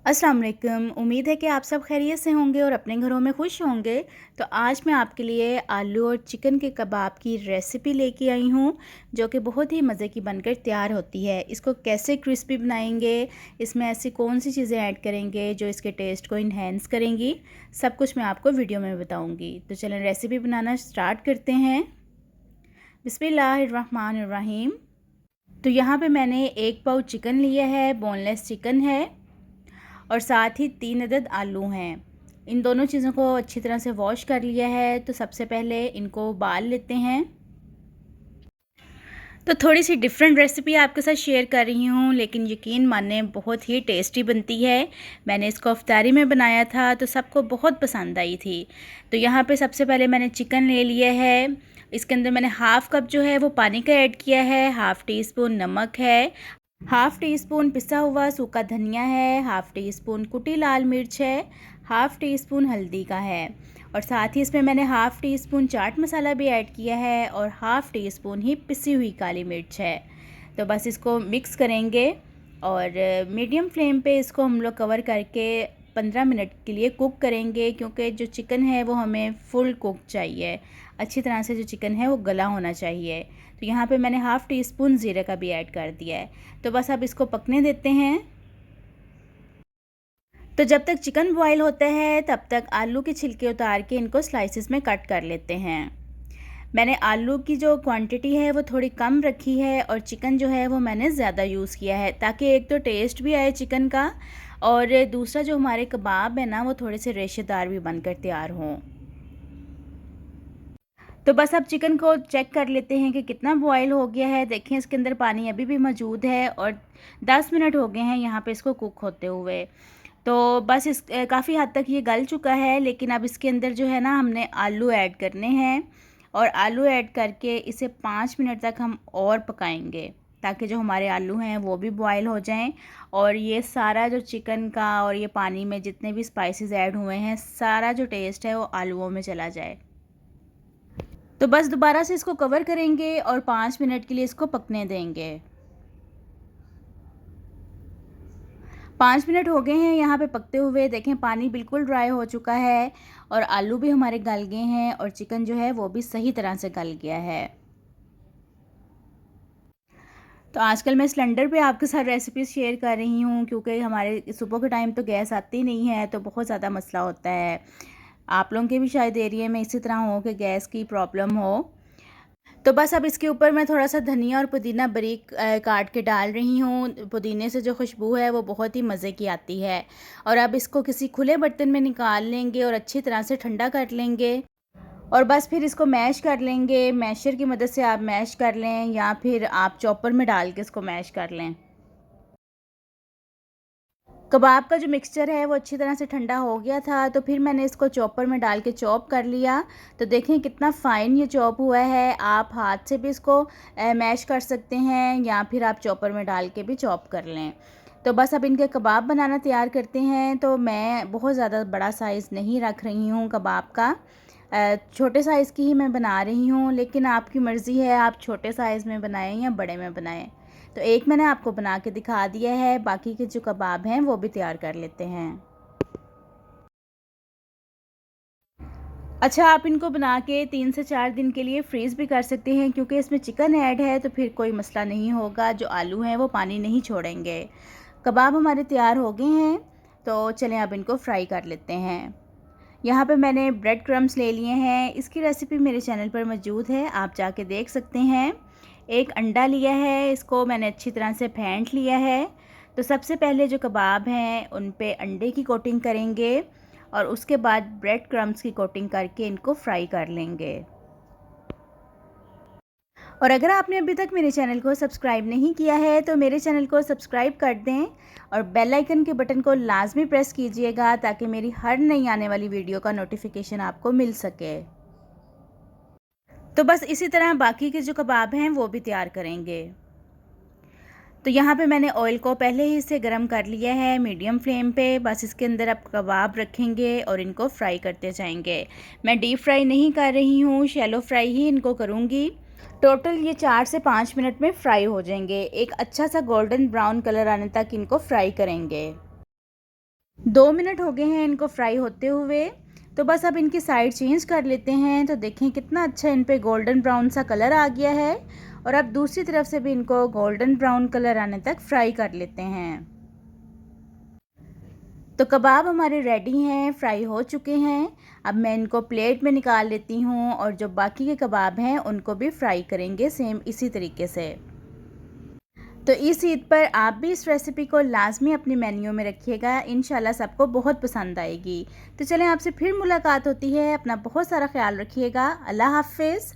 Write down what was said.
अस्सलाम वालेकुम। उम्मीद है कि आप सब खैरियत से होंगे और अपने घरों में खुश होंगे। तो आज मैं आपके लिए आलू और चिकन के कबाब की रेसिपी लेके आई हूँ, जो कि बहुत ही मज़े की बनकर तैयार होती है। इसको कैसे क्रिस्पी बनाएंगे, इसमें ऐसी कौन सी चीज़ें ऐड करेंगे जो इसके टेस्ट को इन्हेंस करेंगी, सब कुछ मैं आपको वीडियो में बताऊँगी। तो चलें रेसिपी बनाना स्टार्ट करते हैं। बिस्मिल्लाहिर्रहमानिर्रहीम। तो यहाँ पे मैंने 1 पाव चिकन लिया है, बोनलेस चिकन है, और साथ ही 3 अदद आलू हैं। इन दोनों चीज़ों को अच्छी तरह से वॉश कर लिया है। तो सबसे पहले इनको उबाल लेते हैं। तो थोड़ी सी डिफरेंट रेसिपी आपके साथ शेयर कर रही हूँ, लेकिन यकीन माने बहुत ही टेस्टी बनती है। मैंने इसको इफ्तारी में बनाया था तो सबको बहुत पसंद आई थी। तो यहाँ पे सबसे पहले मैंने चिकन ले लिया है। इसके अंदर मैंने हाफ़ कप जो है वो पानी का ऐड किया है, हाफ़ टी स्पून नमक है, हाफ़ टी स्पून पिसा हुआ सूखा धनिया है, हाफ़ टी स्पून कुटी लाल मिर्च है, हाफ़ टी स्पून हल्दी का है, और साथ ही इसमें मैंने half tea spoon chaat masala भी ऐड किया है, और हाफ़ टी स्पून ही पिसी हुई काली मिर्च है। तो बस इसको मिक्स करेंगे और मीडियम फ्लेम पे इसको हम लोग कवर करके 15 मिनट के लिए कुक करेंगे, क्योंकि जो चिकन है वो हमें फुल कुक चाहिए। अच्छी तरह से जो चिकन है वो गला होना चाहिए। तो यहाँ पे मैंने हाफ़ टी स्पून ज़ीरे का भी ऐड कर दिया है। तो बस अब इसको पकने देते हैं। तो जब तक चिकन बॉईल होता है तब तक आलू के छिलके उतार के इनको स्लाइसिस में कट कर लेते हैं। मैंने आलू की जो क्वांटिटी है वो थोड़ी कम रखी है, और चिकन जो है वो मैंने ज़्यादा यूज़ किया है, ताकि एक तो टेस्ट भी आए चिकन का, और दूसरा जो हमारे कबाब है ना वो थोड़े से रेशेदार भी बनकर तैयार हों। तो बस अब चिकन को चेक कर लेते हैं कि कितना बॉयल हो गया है। देखें इसके अंदर पानी अभी भी मौजूद है, और 10 मिनट हो गए हैं यहाँ पे इसको कुक होते हुए। तो बस इस काफ़ी हद तक ये गल चुका है, लेकिन अब इसके अंदर जो है ना हमने आलू ऐड करने हैं, और आलू ऐड करके इसे 5 मिनट तक हम और पकाएंगे, ताकि जो हमारे आलू हैं वो भी बॉयल हो जाएं, और ये सारा जो चिकन का और ये पानी में जितने भी स्पाइसेस ऐड हुए हैं सारा जो टेस्ट है वो आलूओं में चला जाए। तो बस दोबारा से इसको कवर करेंगे और 5 मिनट के लिए इसको पकने देंगे। 5 मिनट हो गए हैं यहाँ पे पकते हुए। देखें पानी बिल्कुल ड्राई हो चुका है, और आलू भी हमारे गल गए हैं, और चिकन जो है वो भी सही तरह से गल गया है। तो आजकल मैं सिलेंडर पे आपके साथ रेसिपीज़ शेयर कर रही हूँ, क्योंकि हमारे सुबह के टाइम तो गैस आती नहीं है, तो बहुत ज़्यादा मसला होता है। आप लोगों के भी शायद एरिया में इसी तरह हो कि गैस की प्रॉब्लम हो। तो बस अब इसके ऊपर मैं थोड़ा-सा धनिया और पुदीना बारीक काट के डाल रही हूँ। पुदीने से जो खुशबू है वो बहुत ही मज़े की आती है। और अब इसको किसी खुले बर्तन में निकाल लेंगे और अच्छी तरह से ठंडा कर लेंगे, और बस फिर इसको मैश कर लेंगे। मैशर की मदद से आप मैश कर लें, या फिर आप चॉपर में डाल के इसको मैश कर लें। कबाब का जो मिक्सचर है वो अच्छी तरह से ठंडा हो गया था, तो फिर मैंने इसको चॉपर में डाल के चॉप कर लिया। तो देखें कितना फ़ाइन ये चॉप हुआ है। आप हाथ से भी इसको मैश कर सकते हैं, या फिर आप चॉपर में डाल के भी चॉप कर लें। तो बस अब इनके कबाब बनाना तैयार करते हैं। तो मैं बहुत ज़्यादा बड़ा साइज़ नहीं रख रही हूँ कबाब का, छोटे साइज़ की ही मैं बना रही हूँ, लेकिन आपकी मर्ज़ी है आप छोटे साइज़ में बनाएं या बड़े में बनाएं। तो एक मैंने आपको बना के दिखा दिया है, बाकी के जो कबाब हैं वो भी तैयार कर लेते हैं। अच्छा, आप इनको बना के 3 से 4 दिन के लिए फ्रीज़ भी कर सकते हैं, क्योंकि इसमें चिकन ऐड है तो फिर कोई मसला नहीं होगा। जो आलू हैं वो पानी नहीं छोड़ेंगे। कबाब हमारे तैयार हो गए हैं, तो चलें अब इनको फ्राई कर लेते हैं। यहाँ पे मैंने ब्रेड क्रम्स ले लिए हैं। इसकी रेसिपी मेरे चैनल पर मौजूद है, आप जाके देख सकते हैं। एक अंडा लिया है, इसको मैंने अच्छी तरह से फेंट लिया है। तो सबसे पहले जो कबाब हैं उन पे अंडे की कोटिंग करेंगे, और उसके बाद ब्रेड क्रम्स की कोटिंग करके इनको फ्राई कर लेंगे। और अगर आपने अभी तक मेरे चैनल को सब्सक्राइब नहीं किया है तो मेरे चैनल को सब्सक्राइब कर दें, और बेल आइकन के बटन को लाजमी प्रेस कीजिएगा, ताकि मेरी हर नई आने वाली वीडियो का नोटिफिकेशन आपको मिल सके। तो बस इसी तरह बाकी के जो कबाब हैं वो भी तैयार करेंगे। तो यहाँ पे मैंने ऑयल को पहले ही से गर्म कर लिया है मीडियम फ्लेम पे। बस इसके अंदर अब कबाब रखेंगे और इनको फ्राई करते जाएंगे। मैं डीप फ्राई नहीं कर रही हूँ, शैलो फ्राई ही इनको करूँगी। टोटल ये 4 से 5 मिनट में फ्राई हो जाएंगे। एक अच्छा सा गोल्डन ब्राउन कलर आने तक इनको फ्राई करेंगे। 2 मिनट हो गए हैं इनको फ्राई होते हुए। तो बस अब इनकी साइड चेंज कर लेते हैं। तो देखें कितना अच्छा इन पे गोल्डन ब्राउन सा कलर आ गया है। और अब दूसरी तरफ से भी इनको गोल्डन ब्राउन कलर आने तक फ्राई कर लेते हैं। तो कबाब हमारे रेडी हैं, फ्राई हो चुके हैं। अब मैं इनको प्लेट में निकाल लेती हूँ और जो बाकी के कबाब हैं उनको भी फ्राई करेंगे सेम इसी तरीके से। तो इस ईद पर आप भी इस रेसिपी को लाज़मी अपने मेन्यू में रखिएगा, इंशाल्लाह सबको बहुत पसंद आएगी। तो चलें आपसे फिर मुलाकात होती है, अपना बहुत सारा ख्याल रखिएगा। अल्लाह हाफ़िज़।